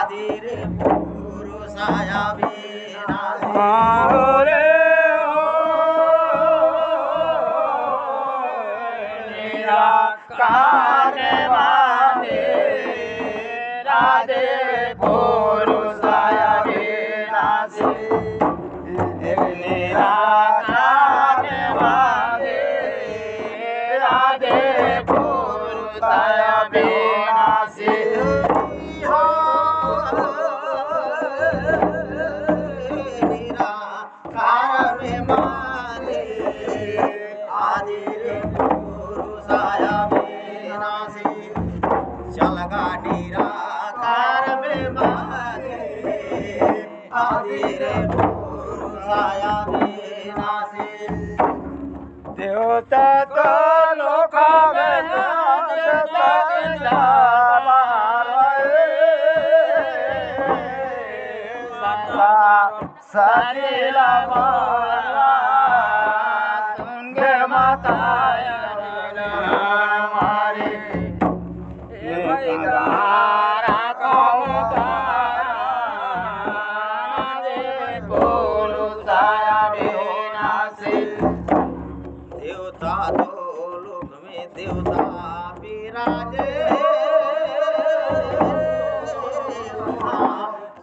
आदि रे पुरुषाया विनाशी रे निराकार वादे राधे पुरुषाया विनाशी निराकार वादे राधे पुरुषाया विनाशी देवता तो लोका में सतीला सुनगे माता मारी देवता तो लोक में देवता विराजे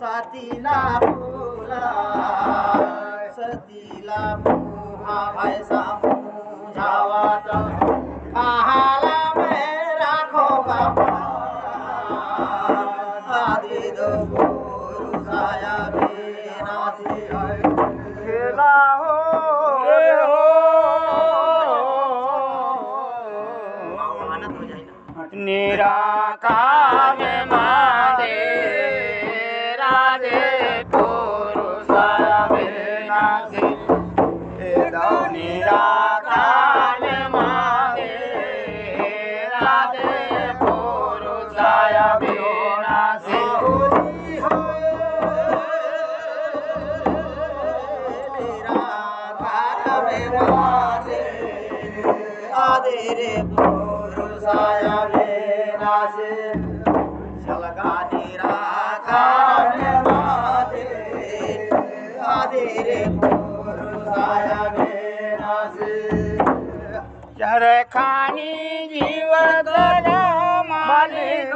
सतीला फूला सतीला मुहा भैसा मुझावात आहाला में राखो बाबा आदि दो पुरुषाया विनाशी खेला हो निराकार मादे राधे पुरुषाया विनाशी निराकार मादे राधे पुरुषाया विनाशी आदि रे पुरुषाया विनाशी चलगा निराकार मादे आदि रे पुरुषाया विनाशी चरखानी जीवत मालिक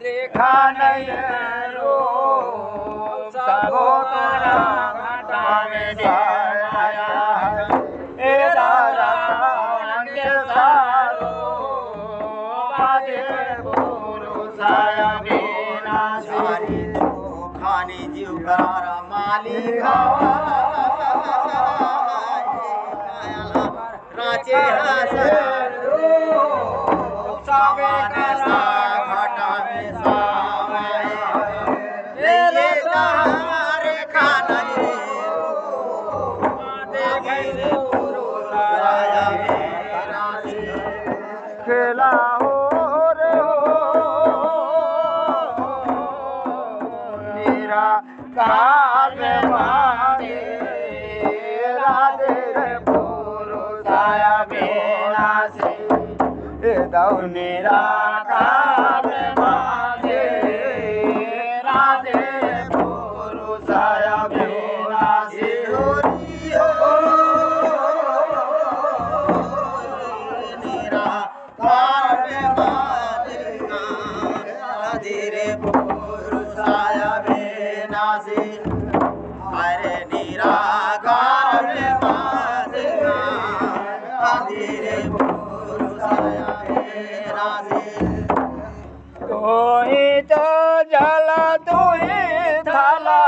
रेखा नहीं रो सगोतरा घटा में आया ए दादा के सारो बाजे पुरुषाया विनाशी खानी जीव करारा मालिक राचे हसन सावे सा घटा में सावे रे तारे खाना रे देखे रे पुरुषाया विनाशी खेला हो रे हो निराकार मादे राधे रे पुरुषाया विनाशी दौ निराकार मादे राधे पुरुषाया विनाशी पुरुषाया विनाशी हरे निराकार आदि रे पुरुषाया विनाशी तो ही तो जल तो ही थाला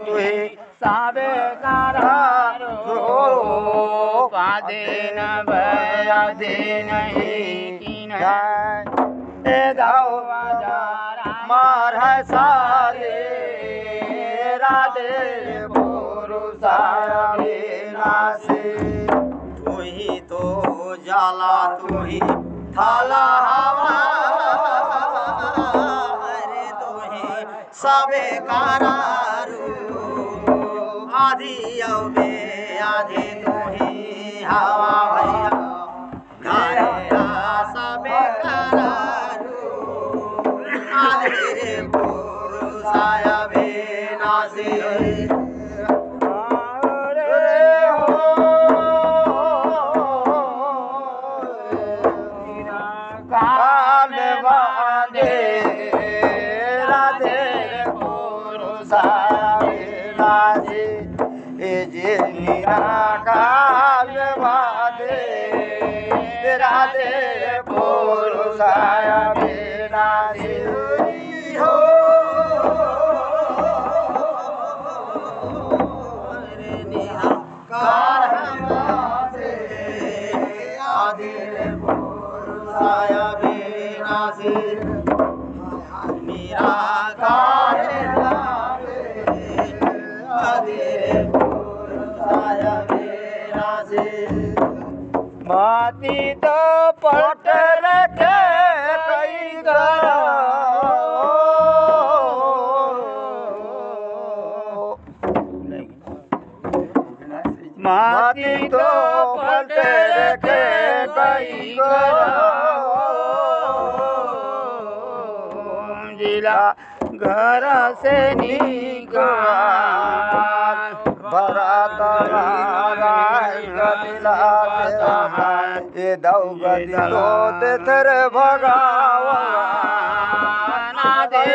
तू ही साबे कारो पादे न भया दे नहीं दाओ मार सारे राधे पुरुषाया विनाशी तू ही तो जाला तू ही थाला हवा अरे तू ही सबे करारू आधी अवे आधी तू ही हवा भैया वादे राधे पुरुषाय विनाशे हो निराकार हमारे आदि पुरुषाय विनाशे निराकार आदि पुरुषाय विनाशे माती तो पट रखे कई माती तो पट रखे कई जिला घर से निकाल भरत ये दौगति थर भगवान दे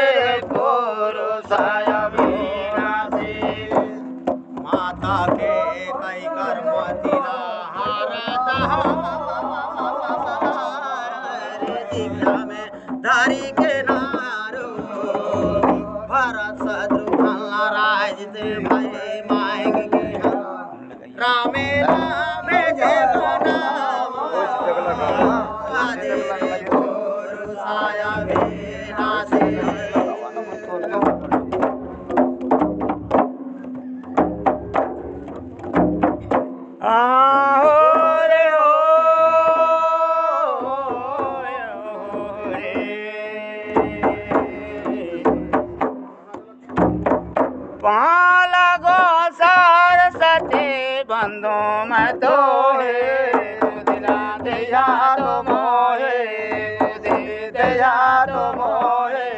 पुरुषाय विनाशे माता के कई कर्म तिला दिव्या में धारी के नारो भरत शत्रुघ्न राज दे भाई मांग के रामे रामे जय आदि पुरुषाय विनाशे पालगो सरस्वती बंधो में तो है दिला दया तो मोहे दया तो मोहे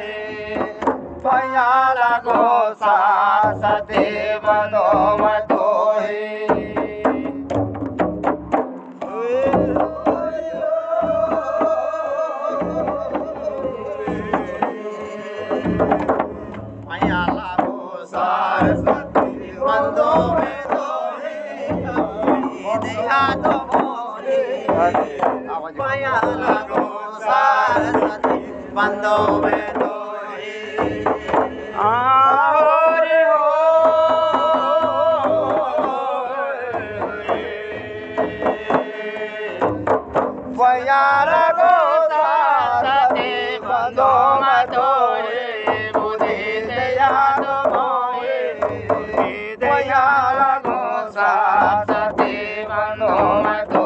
पालगो सरस्वती बंधो में तो है सरस्वती बंदों में तो दया तो मोरे माया लगो सरस्वती बंदों में तो माया लगो सरस्वती बंदों में तो बुद्धि दया तो मोहे दया लगो सरस्वती बंधो में तो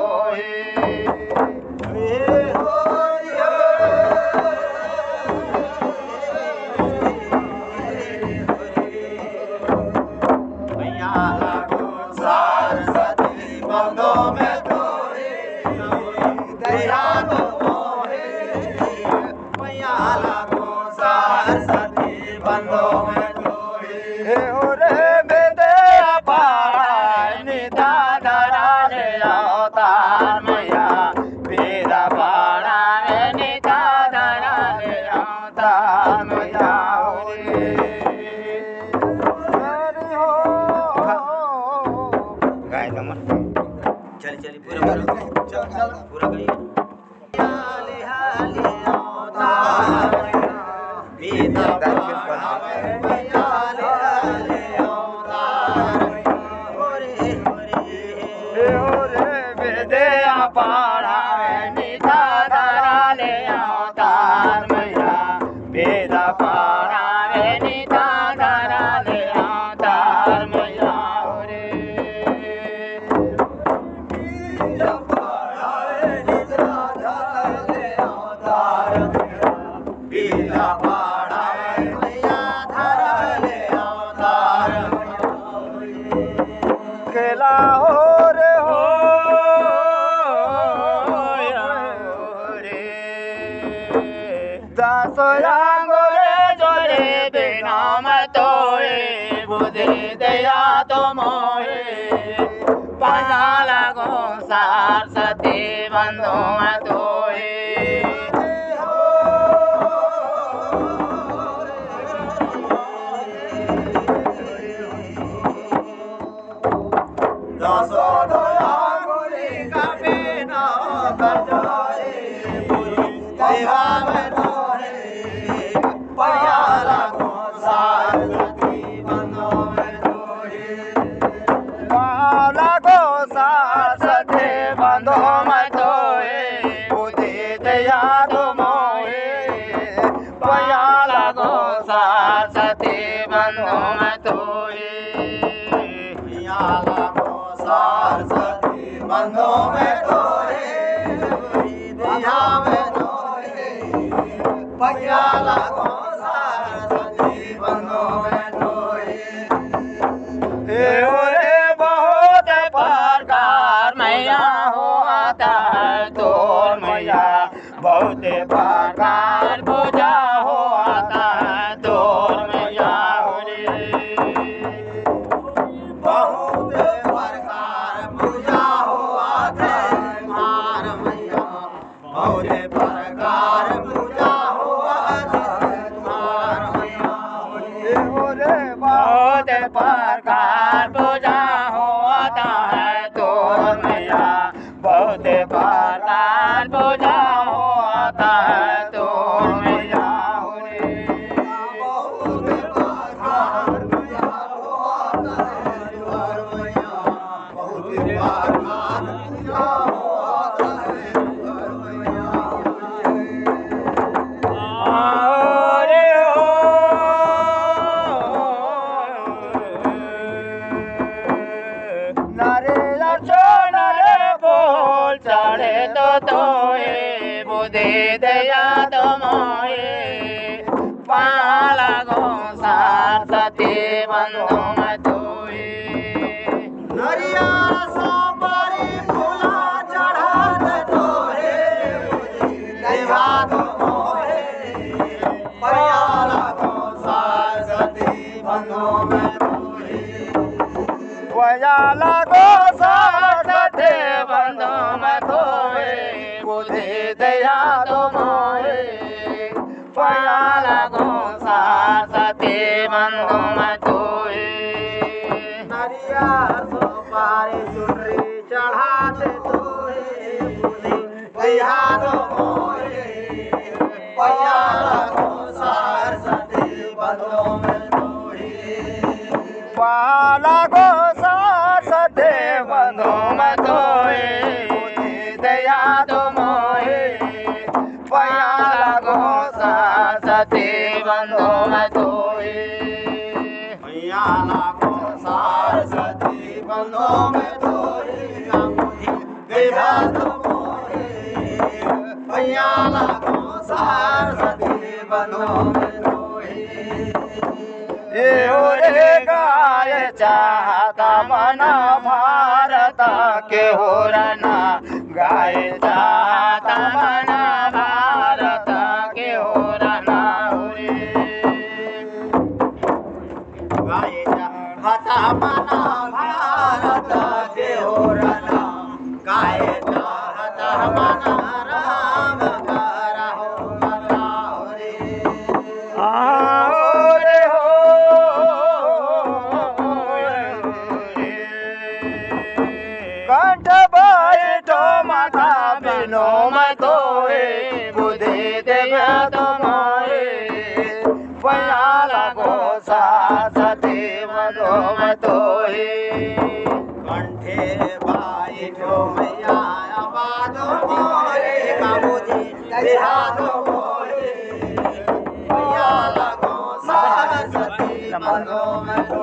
सरस्वती बंदों में तो दया तो मोहे मैया लगो सरस्वती बंदों में तो रे बेदे निधा धरा ले अवतार मैया बेदा पाड़ा निधा धरा ले अवतार मैया चल चल पूरा पूरा कहिए हाले हाले अवतार बेदा मैया हाले अवतार रे बेदे पाड़ा निधा धरा ले अवतार मैया बेदा पाड़ा निधा धरा ले अवतार मैया खेला हो रे दासोयांगो रे जोरे बिना मतोए बुद्धि दया तो मोहे पाया लगो सरस्वती बंधो मतोए दासो सते बंधो मतोए बुद्धि दया तो मोहे पया लगो सार सते बंधो मतोए पिया लगो सार सती बंधो में तोहे दिया में तोहे पिया लगो सार सती बंधो में तोहे रे बहुत प्रकार मैया हो आता है तोर मैया बहुत प्रकार पूजा हो आता है तोर मैया हो रे बहुत प्रकार पूजा हुआ थे मार मैया बहुत प्रकार पूजा हुआ थे मार मैया रे बहुत प्रकार पूजा होता है तोर मैया बहुत प्रकार पूजा होता है तोर मैया हो रे बहुत प्रकार पूजा हुआ थे मार मैया बहुत प्रकार पूजा हुआ थे मार मैया रे हो नरे लक्षण रे बोल चढ़े तो तोए बुद्धि दया तो मोए पाला गो सार सती बंधो मतोए नरिया सोपारी फूला चढ़ाते तोरे देहा तो मोरे पिया लगो सार सती बंधो में तोरे पया लगो सार सती बंधो मतोए बुद्धि दया तो मोए पया लगो सार सती बंधो मतोए नरिया सोपारी चुनरी चढ़ाते तोरे देहा तो मोरे पिया लगो सार सती बंधो में तोरे पाला गो सार सते बंधो मतोए दया तो मोहे पया लगो सार सते बंधो मतोए मैया लगो सार सती बंधो में तोरे देहा तो मोरे पिया लगो सार सती बंधो में तोरे रे गाय चाहता मन भारत के हो रना गाय चाहता मन भारत के हो रना गाय चाहता मना भारत के हो रना गाय चाहता मना राम का रहो मना रे रे हो कंठ बैठो माथा बिनो मतोए बुद्धि देवा तो मोए पया लगो सार सती बंधो मतोए कंठे बाइठो मैया आबादो मोरे बाबूजी देहातो मोरे पिया लगो सार सती बंधो में